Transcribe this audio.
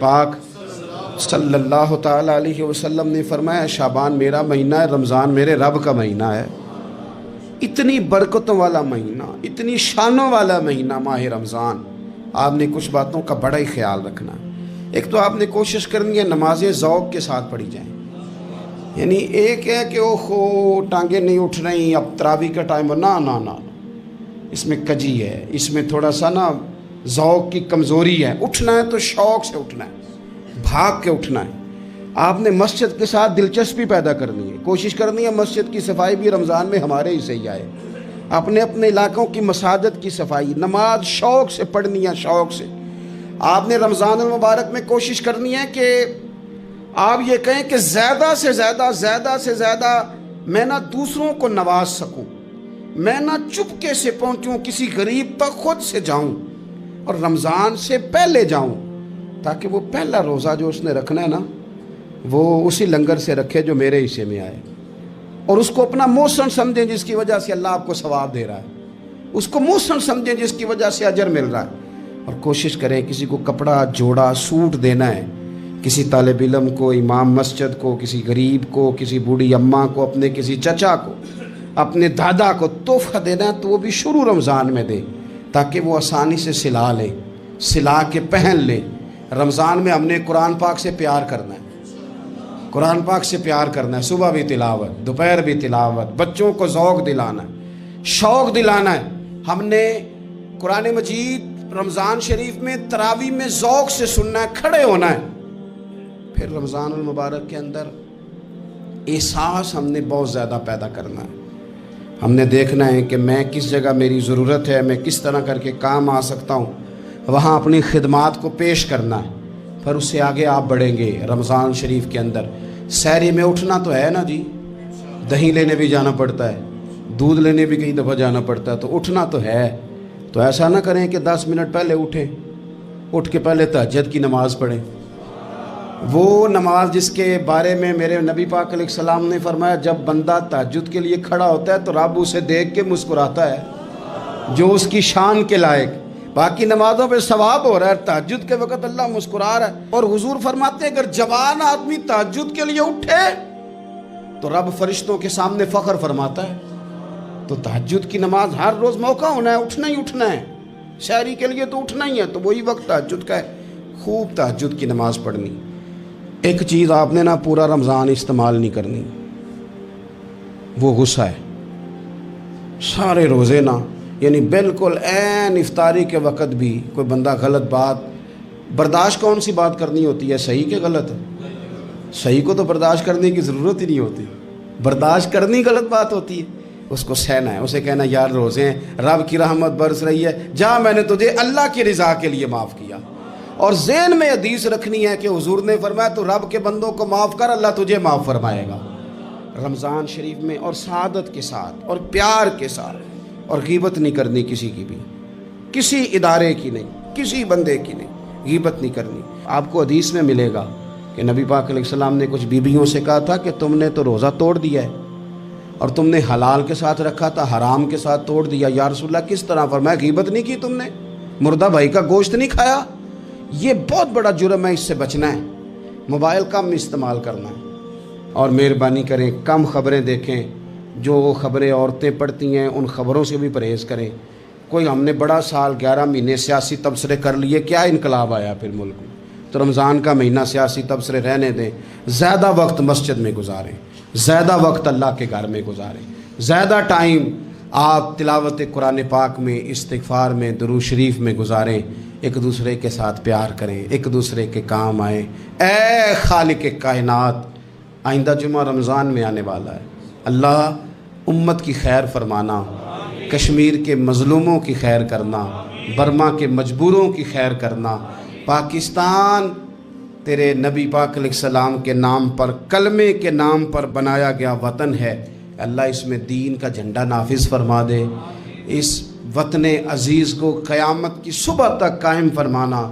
پاک صلی اللہ تعالیٰ علیہ وسلم نے فرمایا شعبان میرا مہینہ ہے، رمضان میرے رب کا مہینہ ہے۔ اتنی برکتوں والا مہینہ، اتنی شانوں والا مہینہ ماہ رمضان، آپ نے کچھ باتوں کا بڑا ہی خیال رکھنا ہے۔ ایک تو آپ نے کوشش کرنی ہے نمازیں ذوق کے ساتھ پڑھی جائیں، یعنی ایک ہے کہ اوہو ٹانگیں نہیں اٹھ رہی اب تراویح کا ٹائم ہے، نہ اس میں کجی ہے، اس میں تھوڑا سا ذوق کی کمزوری ہے۔ اٹھنا ہے تو شوق سے اٹھنا ہے، بھاگ کے اٹھنا ہے۔ آپ نے مسجد کے ساتھ دلچسپی پیدا کرنی ہے، کوشش کرنی ہے مسجد کی صفائی بھی رمضان میں ہمارے ہی سے ہی آئے۔ اپنے علاقوں کی مساجد کی صفائی، نماز شوق سے پڑھنی ہے، شوق سے۔ آپ نے رمضان المبارک میں کوشش کرنی ہے کہ آپ یہ کہیں کہ زیادہ سے زیادہ میں دوسروں کو نواز سکوں، میں چپکے سے پہنچوں کسی غریب تک، خود سے جاؤں اور رمضان سے پہلے جاؤں، تاکہ وہ پہلا روزہ جو اس نے رکھنا ہے وہ اسی لنگر سے رکھے جو میرے حصے میں آئے، اور اس کو اپنا موسم سمجھیں جس کی وجہ سے اللہ آپ کو ثواب دے رہا ہے، اس کو موسم سمجھیں جس کی وجہ سے اجر مل رہا ہے۔ اور کوشش کریں کسی کو کپڑا جوڑا سوٹ دینا ہے، کسی طالب علم کو، امام مسجد کو، کسی غریب کو، کسی بوڑھی اماں کو، اپنے کسی چچا کو، اپنے دادا کو تحفہ دینا ہے تو وہ بھی شروع رمضان میں دے، تاکہ وہ آسانی سے سلا لے، سلا کے پہن لے۔ رمضان میں ہم نے قرآن پاک سے پیار کرنا ہے، قرآن پاک سے پیار کرنا ہے، صبح بھی تلاوت، دوپہر بھی تلاوت، بچوں کو ذوق دلانا ہے، شوق دلانا ہے۔ ہم نے قرآن مجید رمضان شریف میں تراویح میں ذوق سے سننا ہے، کھڑے ہونا ہے۔ پھر رمضان المبارک کے اندر احساس ہم نے بہت زیادہ پیدا کرنا ہے۔ ہم نے دیکھنا ہے کہ میں کس جگہ میری ضرورت ہے، میں کس طرح کر کے کام آ سکتا ہوں، وہاں اپنی خدمات کو پیش کرنا ہے۔ پھر اس سے آگے آپ بڑھیں گے۔ رمضان شریف کے اندر سحری میں اٹھنا تو ہے نا جی، دہی لینے بھی جانا پڑتا ہے، دودھ لینے بھی کئی دفعہ جانا پڑتا ہے، تو اٹھنا تو ہے۔ تو ایسا نہ کریں کہ 10 منٹ پہلے اٹھیں، اٹھ کے پہلے تہجد کی نماز پڑھیں، وہ نماز جس کے بارے میں میرے نبی پاک علیہ السلام نے فرمایا جب بندہ تہجد کے لیے کھڑا ہوتا ہے تو رب اسے دیکھ کے مسکراتا ہے، جو اس کی شان کے لائق۔ باقی نمازوں پہ ثواب ہو رہا ہے، تہجد کے وقت اللہ مسکرا رہا ہے۔ اور حضور فرماتے ہیں اگر جوان آدمی تہجد کے لیے اٹھے تو رب فرشتوں کے سامنے فخر فرماتا ہے۔ تو تہجد کی نماز ہر روز موقع ہونا ہے، اٹھنا ہی اٹھنا ہے، شہری کے لیے تو اٹھنا ہی ہے، تو وہی وقت تہجد کا ہے، خوب تہجد کی نماز پڑھنی۔ ایک چیز آپ نے پورا رمضان استعمال نہیں کرنی، وہ غصہ ہے۔ سارے روزے یعنی بالکل عین افطاری کے وقت بھی کوئی بندہ غلط بات برداشت، کون سی بات کرنی ہوتی ہے، صحیح کہ غلط؟ صحیح کو تو برداشت کرنے کی ضرورت ہی نہیں ہوتی، برداشت کرنی غلط بات ہوتی ہے، اس کو سہنا ہے، اسے کہنا یار روزے ہیں، رب کی رحمت برس رہی ہے، جا میں نے تجھے اللہ کی رضا کے لیے معاف کیا۔ اور ذہن میں حدیث رکھنی ہے کہ حضور نے فرمایا تو رب کے بندوں کو معاف کر، اللہ تجھے معاف فرمائے گا۔ رمضان شریف میں اور سعادت کے ساتھ اور پیار کے ساتھ، اور غیبت نہیں کرنی کسی کی بھی، کسی ادارے کی نہیں، کسی بندے کی نہیں، غیبت نہیں کرنی۔ آپ کو حدیث میں ملے گا کہ نبی پاک علیہ السلام نے کچھ بیویوں سے کہا تھا کہ تم نے تو روزہ توڑ دیا ہے، اور تم نے حلال کے ساتھ رکھا تھا، حرام کے ساتھ توڑ دیا۔ یا رسول اللہ کس طرح؟ فرمایا غیبت نہیں کی تم نے، مردہ بھائی کا گوشت نہیں کھایا، یہ بہت بڑا جرم ہے، اس سے بچنا ہے۔ موبائل کم استعمال کرنا ہے، اور مہربانی کریں کم خبریں دیکھیں، جو خبریں عورتیں پڑھتی ہیں ان خبروں سے بھی پرہیز کریں۔ کوئی ہم نے بڑا سال 11 مہینے سیاسی تبصرے کر لیے، کیا انقلاب آیا پھر ملک میں؟ تو رمضان کا مہینہ سیاسی تبصرے رہنے دیں، زیادہ وقت مسجد میں گزاریں، زیادہ وقت اللہ کے گھر میں گزاریں، زیادہ ٹائم آپ تلاوت قرآن پاک میں، استغفار میں، درود شریف میں گزاریں، ایک دوسرے کے ساتھ پیار کریں، ایک دوسرے کے کام آئیں۔ اے خالق کائنات، آئندہ جمعہ رمضان میں آنے والا ہے، اللہ امت کی خیر فرمانا، کشمیر کے مظلوموں کی خیر کرنا، برما کے مجبوروں کی خیر کرنا۔ پاکستان تیرے نبی پاک علیہ السلام کے نام پر، کلمے کے نام پر بنایا گیا وطن ہے، اللہ اس میں دین کا جھنڈا نافذ فرما دے، اس وطن عزیز کو قیامت کی صبح تک قائم فرمانا۔